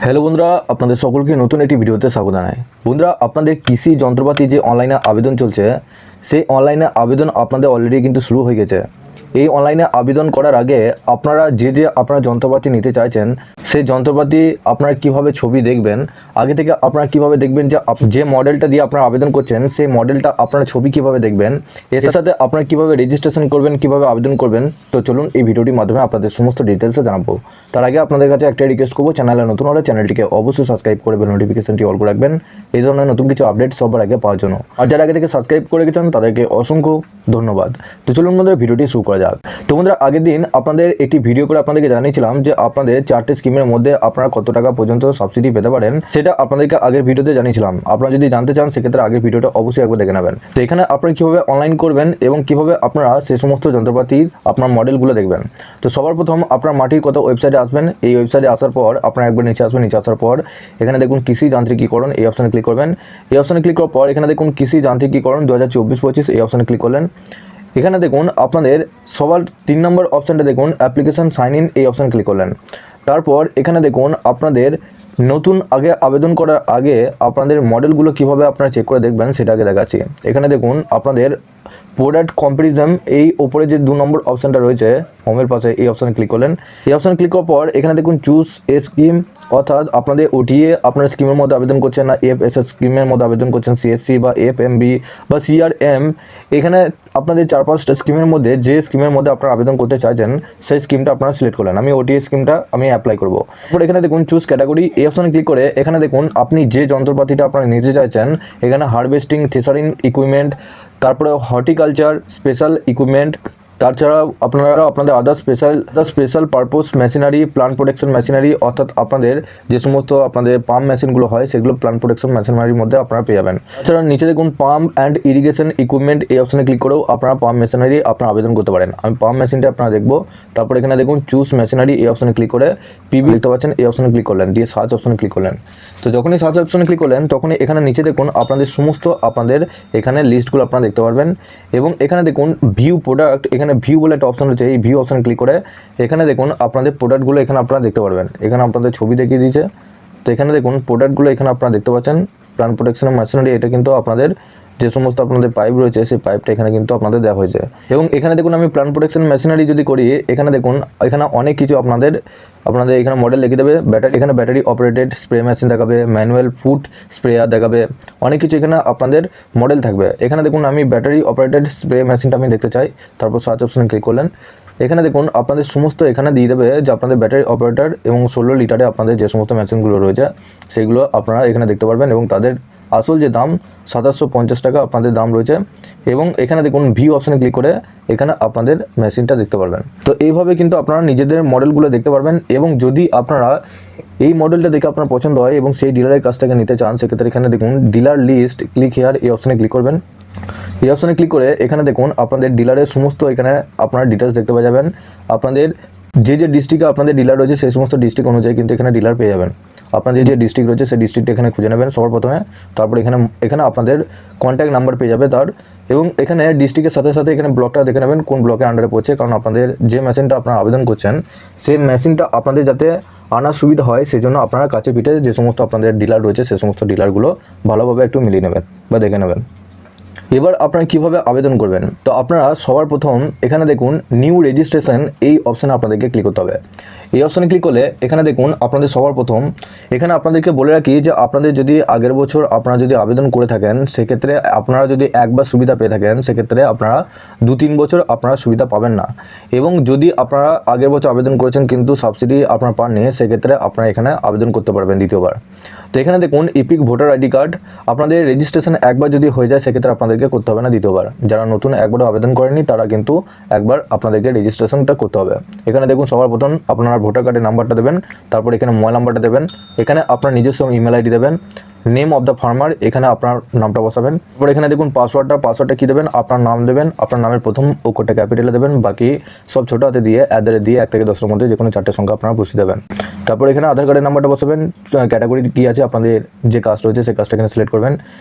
Hello বন্ধুরা, আপনাদের সকলকে নতুন একটি ভিডিওতে স্বাগত জানাই। বন্ধুরা, আপনাদের কৃষি যন্ত্রপাতি যে অনলাইনে আবেদন চলছে, সেই অনলাইনে আবেদন আপনাদের অলরেডি কিন্তু শুরু হয়ে গেছে। এই অনলাইনে আবেদন করার আগে আপনারা আপনারা যন্ত্রপাতি নিতে চাইছেন, সেই যন্ত্রপাতি আপনারা কিভাবে ছবি দেখবেন, আগে থেকে আপনারা কিভাবে দেখবেন যে মডেলটা দিয়ে আপনারা আবেদন করছেন সেই মডেলটা আপনারা ছবি কিভাবে দেখবেন, এর সাথে আপনারা কিভাবে রেজিস্ট্রেশন করবেন, কিভাবে আবেদন করবেন। তো চলুন এই ভিডিওটির মাধ্যমে আপনাদের সমস্ত ডিটেলসে জানাবো। তার আগে আপনাদের কাছে একটা রিকোয়েস্ট করবো, চ্যানেলে নতুন হলে চ্যানেলটিকে অবশ্যই সাবস্ক্রাইব করবেন, নোটিফিকেশনটি অল করে রাখবেন এই ধরনের নতুন কিছু আপডেট সবার আগে পাওয়ার জন্য। আর যারা আগে থেকে সাবস্ক্রাইব করে গেছেন তাদেরকে অসংখ্য ধন্যবাদ। তো চলুন বন্ধুরা, ভিডিওটি শুরু করা যাক। তো বন্ধুরা, আগের দিন আপনাদের একটি ভিডিও করে আপনাদেরকে জানিয়েছিলাম যে আপনাদের 4টে স্কিমের মধ্যে আপনারা কত টাকা পর্যন্ত সাবসিডি পেতে পারেন, সেটা আপনাদেরকে আগের ভিডিওতে জানিয়েছিলাম। আপনারা যদি জানতে চান সেক্ষেত্রে আগের ভিডিওটা অবশ্যই একবার দেখে নেবেন। তো এখানে আপনারা কীভাবে অনলাইন করবেন এবং কীভাবে আপনারা সেই সমস্ত যন্ত্রপাতির আপনার মডেলগুলো দেখবেন। তো সবার প্রথম আপনার মাটির কথা ওয়েবসাইটে আসবেন। এই ওয়েবসাইটে আসার পর আপনারা একবার নিচে আসবেন। নিচে আসার পর এখানে দেখুন কৃষি যান্ত্রিকীকরণ, এই অপশানে ক্লিক করবেন। এই অপশানে ক্লিক করার পর এখানে দেখুন কৃষি যান্ত্রিকীকরণ 2024-25, এই অপশানে ক্লিক করলেন। এখানে দেখুন আপনাদের সবার 3 নম্বর অপশানটা দেখুন অ্যাপ্লিকেশন সাইন ইন, এই অপশানে ক্লিক করলেন। তারপর এখানে দেখুন আপনাদের নতুন আবেদন করার আগে আপনাদের মডেলগুলো কিভাবে আপনারা চেক করে দেখবেন সেটা আগে দেখাচ্ছি। এখানে দেখুন আপনাদের প্রোডাক্ট কম্পারিজন, এই ওপরে যে 2 নম্বর অপশানটা রয়েছে হোমের পাশে, এই অপশানে ক্লিক করলেন। এই অপশানে ক্লিক করার পর এখানে দেখুন চুজ এ স্কিম, অর্থাৎ আপনাদের ওটিএ আপনার স্কিমের মধ্যে আবেদন করছেন না এফএসএস স্কিমের মধ্যে আবেদন করছেন, সিএসসি বা এফএমবি বা সিআরএম। এখানে আপনাদের 4-5টা স্কিমের মধ্যে যে স্কিমের মধ্যে আপনারা আবেদন করতে চাইছেন সেই স্কিমটা আপনারা সিলেক্ট করলেন। আমি ওটিএ স্কিমটা আমি অ্যাপ্লাই করব। তারপর এখানে দেখুন চুজ ক্যাটাগরি, এই অপশানে ক্লিক করে এখানে দেখুন আপনি যে যন্ত্রপাতিটা আপনারা নিতে চাইছেন, এখানে হারভেস্টিং থ্রেসারিং ইকুইপমেন্ট, তারপরে হর্টিকালচার স্পেশাল ইকুইপমেন্ট, তাছাড়াও আপনারা আপনাদের আদার special purpose machinery, plant protection machinery, অর্থাৎ আপনাদের যে সমস্ত আপনাদের পাম্প মেশিনগুলো হয় সেগুলো প্লান্ট প্রোটেকশন মেশিনারির মধ্যে আপনারা পেয়ে যাবেন। তাছাড়া নিচে দেখুন পাম্প অ্যান্ড ইরিগেশন ইকুইপমেন্ট, এই অপশানে ক্লিক করেও আপনারা পাম্প মেশিনারি আপনারা আবেদন করতে পারেন। আমি পাম্প মেশিনটা আপনারা দেখবো। তারপর এখানে দেখুন চুজ মেশিনারি, এই অপশানে ক্লিক করে পিবি দেখতে পাচ্ছেন, এই অপশানে ক্লিক করলেন, দিয়ে সার্চ অপশানে ক্লিক করলেন। তো যখনই সার্চ অপশানে ক্লিক করলেন তখনই এখানে নিচে দেখুন আপনাদের সমস্ত আপনাদের এখানে লিস্টগুলো আপনারা দেখতে পারবেন। এবং এখানে দেখুন ভিউ প্রোডাক্ট, এখানে ভিউ বলে একটা অপশান রয়েছে, এই ভিউ অপশানে ক্লিক করে এখানে দেখুন আপনাদের প্রোডাক্টগুলো এখানে আপনারা দেখতে পারবেন। এখানে আপনাদের ছবি দেখিয়ে দিয়েছে। তো এখানে দেখুন প্রোডাক্টগুলো এখানে আপনারা দেখতে পাচ্ছেন। প্লান্ট প্রোটেকশন মেশিনারি, এটা কিন্তু আপনাদের যে সমস্ত আপনাদের পাইপ রয়েছে সেই পাইপটা এখানে কিন্তু আপনাদের দেওয়া হয়েছে। এবং এখানে দেখুন আমি প্লান্ট প্রোটেকশন মেশিনারি যদি করি, এখানে দেখুন এখানে অনেক কিছু আপনাদের এখানে মডেল লিখে দেবে। এখানে ব্যাটারি অপারেটেড স্প্রে মেশিন দেখাবে, ম্যানুয়াল ফুড স্প্রেয়ার দেখাবে, অনেক কিছু এখানে আপনাদের মডেল থাকবে। এখানে দেখুন আমি ব্যাটারি অপারেটেড স্প্রে মেশিনটা আমি দেখতে চাই। তারপর সার্চ অপশানে ক্লিক করলেন। এখানে দেখুন আপনাদের সমস্ত এখানে দিয়ে দেবে যে আপনাদের ব্যাটারি অপারেটর এবং 16 লিটারে আপনাদের যে সমস্ত মেশিনগুলো রয়েছে সেগুলো আপনারা এখানে দেখতে পারবেন। এবং তাদের আসল যে দাম 2750 টাকা আপনাদের দাম রয়েছে। এবং এখানে দেখুন ভিউ অপশানে ক্লিক করে এখানে আপনাদের মেশিনটা দেখতে পারবেন। তো এইভাবে কিন্তু আপনারা নিজেদের মডেলগুলো দেখতে পারবেন। এবং যদি আপনারা এই মডেলটা দেখে আপনার পছন্দ হয় এবং সেই ডিলারের কাছ থেকে নিতে চান, সেক্ষেত্রে এখানে দেখুন ডিলার লিস্ট, ক্লিক হেয়ার, এই অপশানে ক্লিক করবেন। এই অপশানে ক্লিক করে এখানে দেখুন আপনাদের ডিলারের সমস্ত এখানে আপনারা ডিটেলস দেখতে পেয়ে যাবেন। আপনাদের যে ডিস্ট্রিক্টে আপনাদের ডিলার রয়েছে সেই সমস্ত ডিস্ট্রিক্ট অনুযায়ী কিন্তু এখানে ডিলার পেয়ে যাবেন। আপনাদের যে ডিস্ট্রিক্ট রয়েছে সেই ডিস্ট্রিক্টটা এখানে খুঁজে নেবেন সবার প্রথমে। তারপর এখানে আপনাদের কন্ট্যাক্ট নাম্বার পেয়ে যাবে তার। এবং এখানে ডিস্ট্রিক্টের সাথে সাথে এখানে ব্লকটা দেখে নেবেন কোন ব্লকের আন্ডারে পড়ছে, কারণ আপনাদের যে মেশিনটা আপনারা আবেদন করছেন সেই মেশিনটা আপনাদের যাতে আনার সুবিধা হয় সেই জন্য আপনারা কাছে পিঠে যে সমস্ত আপনাদের ডিলার রয়েছে সেই সমস্ত ডিলারগুলো ভালোভাবে একটু মিলিয়ে নেবেন বা দেখে নেবেন। এবার আপনারা কিভাবে আবেদন করবেন, তো আপনারা সবার প্রথম এখানে দেখুন নিউ রেজিস্ট্রেশন, এই অপশানে আপনাদেরকে ক্লিক করতে হবে। এই অপশানে ক্লিক করলে এখানে দেখুন আপনাদের সবার প্রথম এখানে আপনাদেরকে বলে রাখি যে আপনাদের যদি আগের বছর আপনারা যদি আবেদন করে থাকেন সেক্ষেত্রে আপনারা যদি একবার সুবিধা পেয়ে থাকেন সেক্ষেত্রে আপনারা 2-3 বছর আপনারা সুবিধা পাবেন না। এবং যদি আপনারা আগের বছর আবেদন করেছেন কিন্তু সাবসিডি আপনারা পাননি, সেক্ষেত্রে আপনারা এখানে আবেদন করতে পারবেন দ্বিতীয়বার। তো এখানে দেখুন ইপিক ভোটার আইডি কার্ড, আপনাদের রেজিস্ট্রেশন একবার যদি হয়ে যায় সেক্ষেত্রে আপনাদেরকে করতে হবে না দ্বিতীয়বার। যারা নতুন একবারও আবেদন করেনি তারা কিন্তু একবার আপনাদেরকে রেজিস্ট্রেশনটা করতে হবে। এখানে দেখুন সবার প্রথম আপনারা ভোটার কার্ডের নাম্বারটা দেবেন, তারপর এখানে মোবাইল নাম্বারটা দেবেন, এখানে আপনার নিজস্ব ইমেল আইডি দেবেন, নেম অফ দ্য ফার্মার, এখানে আপনার নামটা বসাবেন। তারপর এখানে দেখুন পাসওয়ার্ডটা কী দেবেন, আপনার নাম দেবেন, আপনার নামের প্রথম অক্ষরটা ক্যাপিটালে দেবেন, বাকি সব ছোটো হাতে দিয়ে অ্যাডারে দিয়ে 1 থেকে 10-এর মধ্যে যে কোনো 4টে সংখ্যা আপনারা বসিয়ে দেবেন। তারপর এখানে আধার কার্ডের নাম্বারটা বসাবেন, ক্যাটাগরি কী আছে আপনাদের যে কাস্ট রয়েছে সেই কাস্টটা এখানে সিলেক্ট করবেন,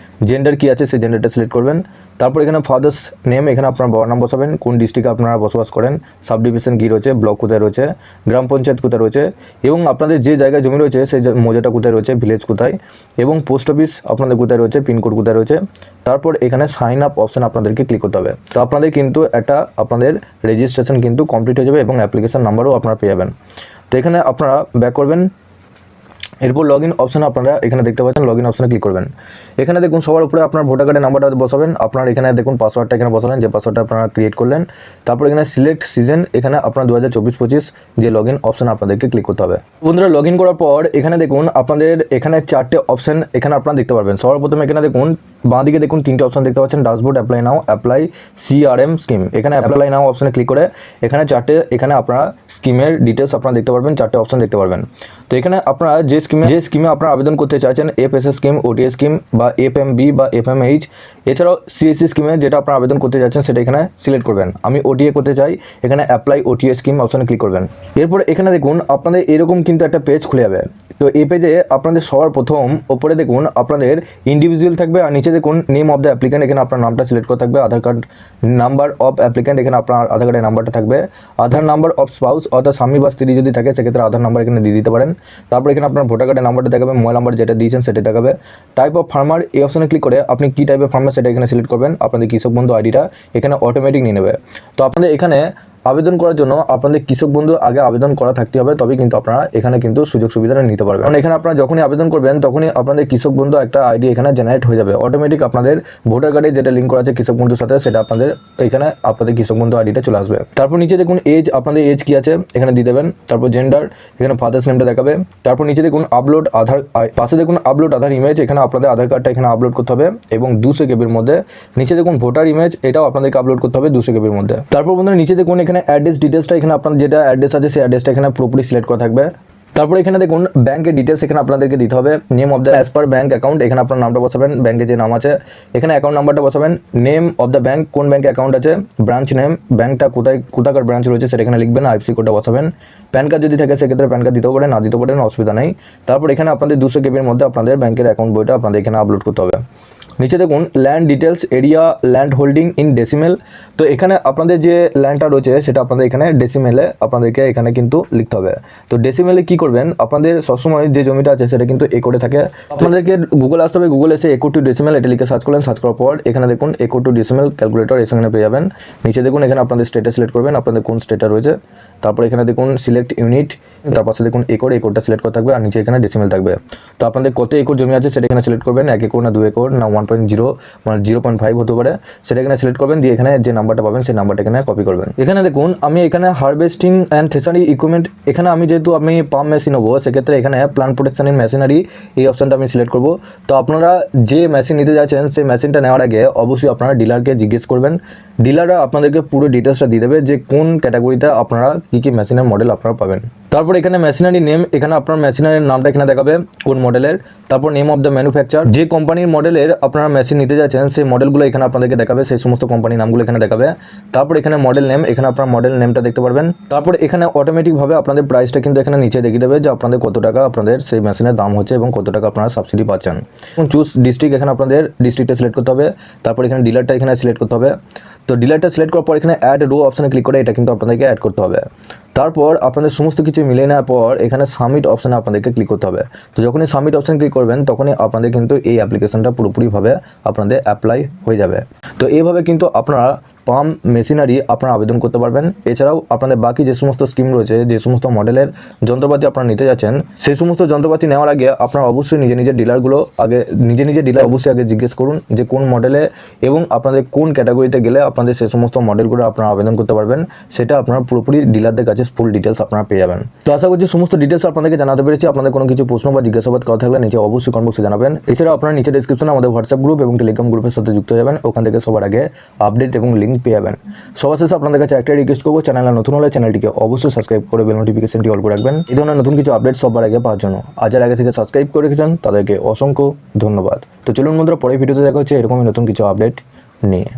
জেন্ডার কী আছে সেই জেন্ডারটা সিলেক্ট করবেন। তারপর এখানে ফাদার্স নেম, এখানে আপনার বাবার নাম বসাবেন, কোন ডিস্ট্রিক্টে আপনারা বসবাস করেন, সাব ডিভিশন কী রয়েছে, ব্লক কোথায় রয়েছে, গ্রাম পঞ্চায়েত কোথায় রয়েছে, এবং আপনাদের যে জায়গায় জমি রয়েছে সেই মৌজাটা কোথায় রয়েছে, ভিলেজ কোথায়, এবং পোস্ট অফিস আপনাদের কোথায় রয়েছে, পিনকোড কোথায় রয়েছে। তারপর এখানে সাইন আপ অপশান আপনাদেরকে ক্লিক করতে হবে। তো আপনাদের কিন্তু আপনাদের রেজিস্ট্রেশন কিন্তু কমপ্লিট হয়ে যাবে এবং অ্যাপ্লিকেশন নাম্বারও আপনারা পেয়ে যাবেন। তো এখানে আপনারা ব্যাক করবেন, এরপর লগ ইন অপশানে আপনারা এখানে দেখতে পাচ্ছেন, লগ ইন অপশানে ক্লিক করবেন। এখানে দেখুন সবার উপরে আপনার ভোটার কার্ডের নাম্বারটা বসাবেন, আপনার এখানে দেখুন পাসওয়ার্ডটা এখানে বসালেন, যে পাসওয়ার্ডটা আপনারা ক্রিয়েট করলেন। তারপর এখানে সিলেক্ট সিজন, এখানে আপনার 2024-25 যে লগ ইন অপশান আপনাদেরকে ক্লিক করতে হবে। বন্ধুরা লগ ইন করার পর এখানে দেখুন আপনাদের এখানে 4টে অপশান এখানে আপনারা দেখতে পারবেন। সবার প্রথমে এখানে দেখুন বাঁদিকে দেখুন 3টে অপশান দেখতে পাচ্ছেন, ড্যাশবোর্ড, অ্যাপ্লাই নাও, অ্যাপ্লাই CRM স্কিম। এখানে অ্যাপ্লাই নাও অপশানে ক্লিক করে এখানে 4টে এখানে আপনারা স্কিমের ডিটেলস আপনারা দেখতে পারবেন, 4টে অপশান দেখতে পারবেন। তো এখানে আপনারা যে স্কিমে আপনারা আবেদন করতে চাইছেন, FSS স্কিম, OTA স্কিম বা FMB বা FMH, এছাড়াও CSC স্কিমে যেটা আপনারা আবেদন করতে চাইছেন সেটা এখানে সিলেক্ট করবেন। আমি OTA করতে চাই, এখানে অ্যাপ্লাই OTA স্কিম অপশানে ক্লিক করবেন। এরপর এখানে দেখুন আপনাদের এরকম কিন্তু একটা পেজ খুলে যাবে। তো এই পেজে আপনাদের সবার প্রথম ওপরে দেখুন আপনাদের ইন্ডিভিজুয়াল থাকবে, আর নিচে দেখুন নেম অফ দ্য অ্যাপ্লিক্যান্ট, এখানে আপনার নামটা সিলেক্ট করা থাকবে, আধার কার্ড নাম্বার অফ অ্যাপ্লিক্যান্ট, এখানে আপনার আধার কার্ডের নাম্বারটা থাকবে, আধার নাম্বার অফ স্পাউস অর্থাৎ স্বামী বা স্ত্রী যদি থাকে সেক্ষেত্রে আধার নাম্বার এখানে দিয়ে দিতে পারেন। তারপর এখানে আপনার ভোটার কার্ডের নাম্বারটা দেখাবে, মোবাইল নাম্বার যেটা দিয়েছেন সেটা দেখাবে। টাইপ অফ ফার্মার, এই অপশানে ক্লিক করে আপনি কী টাইপের ফার্মার সেটা এখানে সিলেক্ট করবেন, আপনাদের কৃষক বন্ধু আইডিটা এখানে অটোমেটিক নিয়ে নেবে। তো আপনাদের এখানে আবেদন করার জন্য আপনাদের কৃষক বন্ধু আগে আবেদন করা থাকতে হবে, তবেই কিন্তু আপনারা এখানে কিন্তু সুযোগ সুবিধাটা নিতে পারবেন। কারণ এখানে আপনারা যখনই আবেদন করবেন তখনই আপনাদের কৃষক বন্ধু একটা আইডি এখানে জেনারেট হয়ে যাবে অটোমেটিক, আপনাদের ভোটার কার্ডে যেটা লিঙ্ক করা আছে কৃষক বন্ধুর সাথে সেটা আপনাদের এখানে আপনাদের কৃষক বন্ধু আইডিটা চলে আসবে। তারপর নিচে দেখুন এজ, আপনাদের এজ কি আছে এখানে দিয়ে দেবেন। তারপর জেন্ডার, এখানে ফাদার্স নেমটা দেখাবে। তারপর নিচে দেখুন আপলোড আধার, পাশে দেখুন আপলোড আধার ইমেজ, এখানে আপনাদের আধার কার্ডটা এখানে আপলোড করতে হবে এবং 200 কেবির মধ্যে। নিচে দেখুন ভোটার ইমেজ, এটাও আপনাদেরকে আপলোড করতে হবে 200 কেবির মধ্যে। তারপর বন্ধুরা নিচে দেখুন এখানে অ্যাড্রেস ডিটেলস, এখানে আপনার যেটা অ্যাড্রেস আছে সেই অ্যাড্রেসটা এখানে পুরোপুরি সিলেক্ট করা থাকবে। তারপর এখানে দেখুন ব্যাংকের ডিটেলস, এখানে আপনাদেরকে দিতে হবে name of the as per bank account, এখানে আপনার নামটা বসাবেন, ব্যাংকে যে নাম আছে এখানে অ্যাকাউন্ট নাম্বারটা বসাবেন, নেম অফ দ্য ব্যাংক কোন ব্যাংকে অ্যাকাউন্ট আছে, ব্রাঞ্চ নেম ব্যাংকটা কোথাকার ব্রাঞ্চ রয়েছে সেটা এখানে লিখবেন, IFSC কোডটা বসাবেন। প্যান কার্ড যদি থাকে সেক্ষেত্রে প্যান কার্ড দিতেও পারেন, না দিতে পারেন, অসুবিধা নেই। তারপর এখানে আপনাদের 200 কেবির মধ্যে আপনাদের ব্যাংকের অ্যাকাউন্ট বইটা আপনাদের এখানে আপলোড করতে হবে। নিচে দেখুন land details, area, land holding in decimal. তো এখানে আপনাদের যে ল্যান্ডটা রয়েছে সেটা আপনাদের এখানে ডেসিমেলে আপনাদেরকে এখানে কিন্তু লিখতে হবে। তো ডেসিমেলে কি করবেন, আপনাদের সবসময় যে জমিটা আছে সেটা কিন্তু একরে থাকে, আপনাদেরকে গুগল আসতে হবে, গুগল এসে একর টু ডেসিমেল এটা লিখে সার্চ করলেন, সার্চ করার পর এখানে দেখুন একর টু ডেসিমেল ক্যালকুলেটর এখানে পেয়ে যাবেন। নিচে দেখুন এখানে আপনাদের স্টেটে সিলেক্ট করবেন, আপনাদের কোন স্টেটটা রয়েছে। তারপর এখানে দেখুন সিলেক্ট ইউনিট, তার পাশে দেখুন একরটা সিলেক্ট করা থাকবে, আর নিচে এখানে ডেসিমেল থাকবে। তো আপনাদের কত একর জমি আছে সেটা এখানে সিলেক্ট করবেন, 1 একর না 2 একর না 1.0 মানে 0.5 হতে পারে, সেটা এখানে সিলেক্ট করবেন, দিয়ে এখানে যে নাম্বারটা পাবেন সেই নাম্বারটা এখানে কপি করবেন। এখানে দেখুন আমি এখানে হারভেস্টিং অ্যান্ড থ্রেসারি ইকুইপমেন্ট, এখানে আমি যেহেতু আমি পাম্প মেশিন হবো সেক্ষেত্রে এখানে প্লান্ট প্রোটেকশন ইন মেশিনারি এই অপশনটা আমি সিলেক্ট করব। তো আপনারা যে মেশিন নিতে যাচ্ছেন সেই মেশিনটা নেওয়ার আগে অবশ্যই আপনারা ডিলারকে জিজ্ঞেস করবেন, ডিলাররা আপনাদেরকে পুরো ডিটেলসটা দিয়ে দেবে যে কোন ক্যাটাগরিতে আপনারা কী মেশিনের মডেল আপনারা পাবেন। তারপর এখানে মেশিনারি নেম, এখানে আপনার মেশিনারির নামটা এখানে দেখাবে কোন মডেলের। তারপর নেম অফ দ্য ম্যানুফ্যাকচার, যে কোম্পানির মডেলের আপনারা মেশিন নিতে যাচ্ছেন সেই মডেলগুলো এখানে আপনাদেরকে দেখাবে, সেই সমস্ত কোম্পানির নামগুলো এখানে দেখাবে। তারপর এখানে মডেল নেম, এখানে আপনার মডেল নেমটা দেখতে পারবেন। তারপর এখানে অটোমেটিকভাবে আপনাদের প্রাইসটা কিন্তু এখানে নিচে দেখিয়ে দেবে যে আপনাদের কত টাকা আপনাদের সেই মেশিনের দাম হচ্ছে এবং কত টাকা আপনারা সাবসিডি পাচ্ছেন। চুজ ডিস্ট্রিক্ট, এখানে আপনাদের ডিস্ট্রিক্টটা সিলেক্ট করতে হবে। তারপর এখানে ডিলারটা এখানে সিলেক্ট করতে হবে। তো ডিলারটা সিলেক্ট করার পর এখানে অ্যাড রো অপশানে ক্লিক করে এটা কিন্তু আপনাদেরকে অ্যাড করতে হবে। তারপর আপনাদের সমস্ত কিছু মিলিয়ে নেওয়ার পর এখানে সাবমিট অপশানে আপনাদেরকে ক্লিক করতে হবে। তো যখনই সাবমিট অপশানে ক্লিক করবেন তখনই আপনাদের কিন্তু এই অ্যাপ্লিকেশনটা পুরোপুরিভাবে আপনাদের অ্যাপ্লাই হয়ে যাবে। তো এইভাবে কিন্তু আপনারা পাম্প মেশিনারি আপনারা আবেদন করতে পারবেন। এছাড়াও আপনাদের বাকি যে সমস্ত স্কিম রয়েছে, যে সমস্ত মডেলের যন্ত্রপাতি আপনারা নিতে যাচ্ছেন, সেই সমস্ত যন্ত্রপাতি নেওয়ার আগে আপনারা অবশ্যই নিজের ডিলারগুলো আগে নিজের ডিলার অবশ্যই আগে জিজ্ঞেস করুন যে কোন মডেলে এবং আপনাদের কোন ক্যাটাগরিতে গেলে আপনাদের সেই সমস্ত মডেলগুলো আপনারা আবেদন করতে পারবেন, সেটা আপনারা পুরোপুরি ডিলারদের কাছে ফুল ডিটেলস আপনারা পেয়ে যাবেন। তো আশা করছি সমস্ত ডিটেলস আপনাদেরকে জানাতে পেরেছি। আপনাদের কোনো কিছু প্রশ্ন বা জিজ্ঞাসাবাদ করা থাকলে নিচে অবশ্যই কমেন্ট বক্সে জানাবেন। এছাড়াও আপনারা নিচে ডেসক্রিপশনে আমাদের হোয়াটসঅ্যাপ গ্রুপ এবং টেলিগ্রাম গ্রুপের সাথে যুক্ত হয়ে যাবেন, ওখান থেকে সবার আগে আপডেট এবং লিঙ্ক লিঙ্ক পেয়ে যাবেন। সবার শেষে আপনাদের কাছে একটাই রিকোয়েস্ট করবো, চ্যানেলে নতুন হলে চ্যানেলটিকে অবশ্যই সাবস্ক্রাইব করে বেল নোটিফিকেশনটি অল করে রাখবেন এই ধরনের নতুন কিছু আপডেট সবার আগে পাওয়ার জন্য। আর যারা আগে থেকে সাবস্ক্রাইব করে রেখেছেন তাদেরকে অসংখ্য ধন্যবাদ। তো চলুন বন্ধুরা, পরের ভিডিওতে দেখা হচ্ছে এরকমই নতুন কিছু আপডেট নিয়ে।